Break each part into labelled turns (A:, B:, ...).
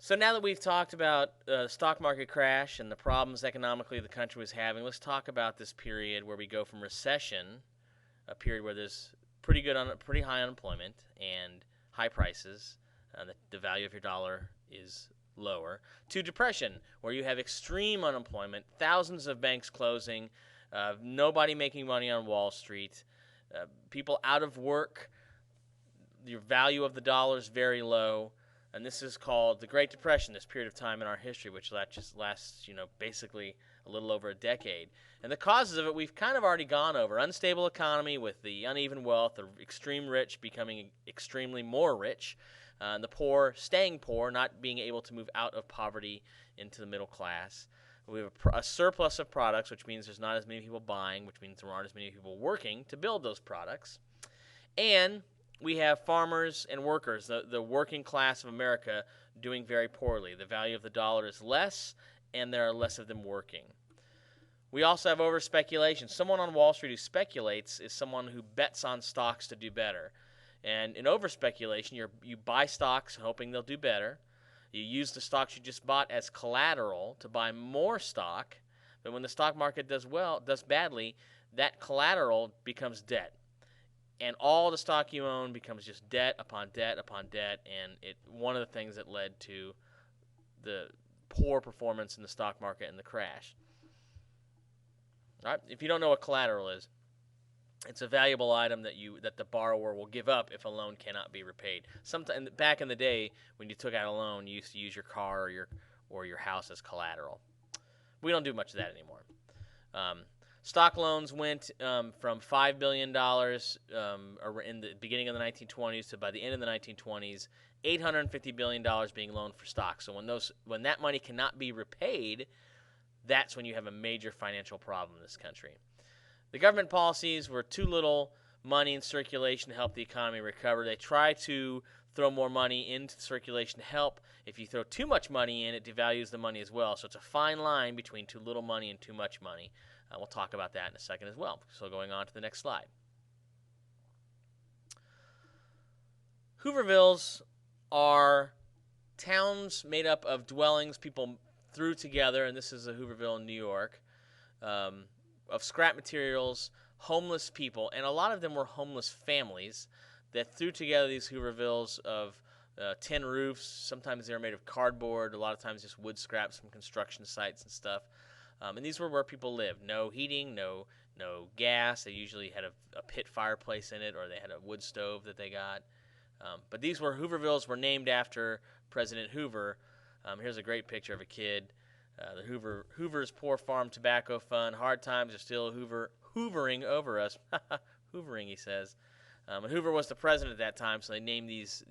A: So now that we've talked about the stock market crash and the problems economically the country was having, let's talk about this period where we go from recession, a period where there's pretty high unemployment and high prices, the value of your dollar is lower, to depression, where you have extreme unemployment, thousands of banks closing, nobody making money on Wall Street, people out of work, your value of the dollar is very low, and this is called the Great Depression, this period of time in our history, which lasts, basically a little over a decade. And the causes of it we've kind of already gone over. Unstable economy with the uneven wealth, the extreme rich becoming extremely more rich, and the poor staying poor, not being able to move out of poverty into the middle class. We have a surplus of products, which means there's not as many people buying, which means there aren't as many people working to build those products. And we have farmers and workers, the working class of America, doing very poorly. The value of the dollar is less, and there are less of them working. We also have over-speculation. Someone on Wall Street who speculates is someone who bets on stocks to do better. And in over-speculation, you buy stocks hoping they'll do better. You use the stocks you just bought as collateral to buy more stock. But when the stock market does badly, that collateral becomes debt. And all the stock you own becomes just debt upon debt upon debt, and one of the things that led to the poor performance in the stock market and the crash. All right, if you don't know what collateral is, it's a valuable item that the borrower will give up if a loan cannot be repaid. Sometime back in the day, when you took out a loan, you used to use your car or your house as collateral. We don't do much of that anymore. Stock loans went from $5 billion in the beginning of the 1920s to by the end of the 1920s, $850 billion being loaned for stocks. So when that money cannot be repaid, that's when you have a major financial problem in this country. The government policies were too little money in circulation to help the economy recover. They try to throw more money into circulation to help. If you throw too much money in, it devalues the money as well. So it's a fine line between too little money and too much money. We'll talk about that in a second as well. So going on to the next slide. Hoovervilles are towns made up of dwellings people threw together, and this is a Hooverville in New York, of scrap materials, homeless people, and a lot of them were homeless families that threw together these Hoovervilles of tin roofs. Sometimes they were made of cardboard, a lot of times just wood scraps from construction sites and stuff. And these were where people lived. No heating, no gas. They usually had a pit fireplace in it, or they had a wood stove that they got. But these Hoovervilles were named after President Hoover. Here's a great picture of a kid. The Hoover's Poor Farm Tobacco Fund. Hard times are still hoovering over us. Hoovering, he says. And Hoover was the president at that time, so they named these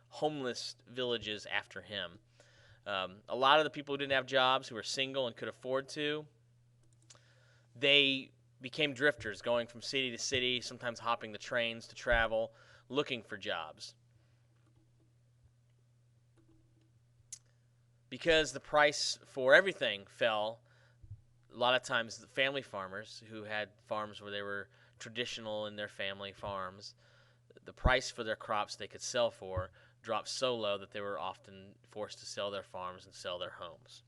A: homeless villages after him. A lot of the people who didn't have jobs, who were single and could afford to, they became drifters, going from city to city, sometimes hopping the trains to travel, looking for jobs. Because the price for everything fell, a lot of times the family farmers who had farms where they were traditional in their family farms, the price for their crops they could sell for dropped so low that they were often forced to sell their farms and sell their homes.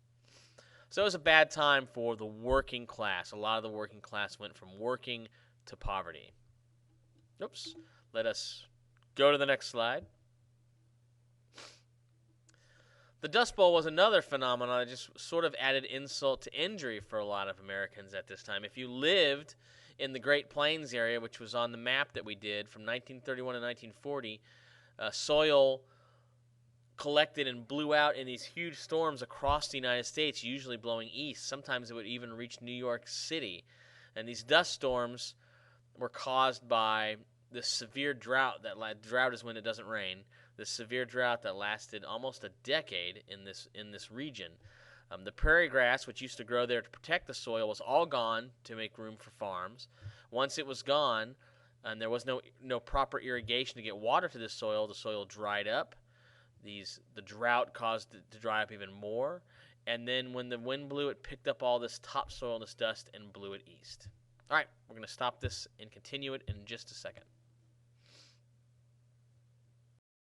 A: So it was a bad time for the working class. A lot of the working class went from working to poverty. Oops. Let us go to the next slide. The Dust Bowl was another phenomenon that just sort of added insult to injury for a lot of Americans at this time. If you lived in the Great Plains area, which was on the map that we did from 1931 to 1940, soil collected and blew out in these huge storms across the United States, usually blowing east. Sometimes it would even reach New York City. And these dust storms were caused by the severe drought. Drought is when it doesn't rain. The severe drought that lasted almost a decade in this region. The prairie grass, which used to grow there to protect the soil, was all gone to make room for farms. Once it was gone, and there was no proper irrigation to get water to the soil dried up. The drought caused it to dry up even more. And then when the wind blew, it picked up all this topsoil and this dust and blew it east. All right, we're going to stop this and continue it in just a second.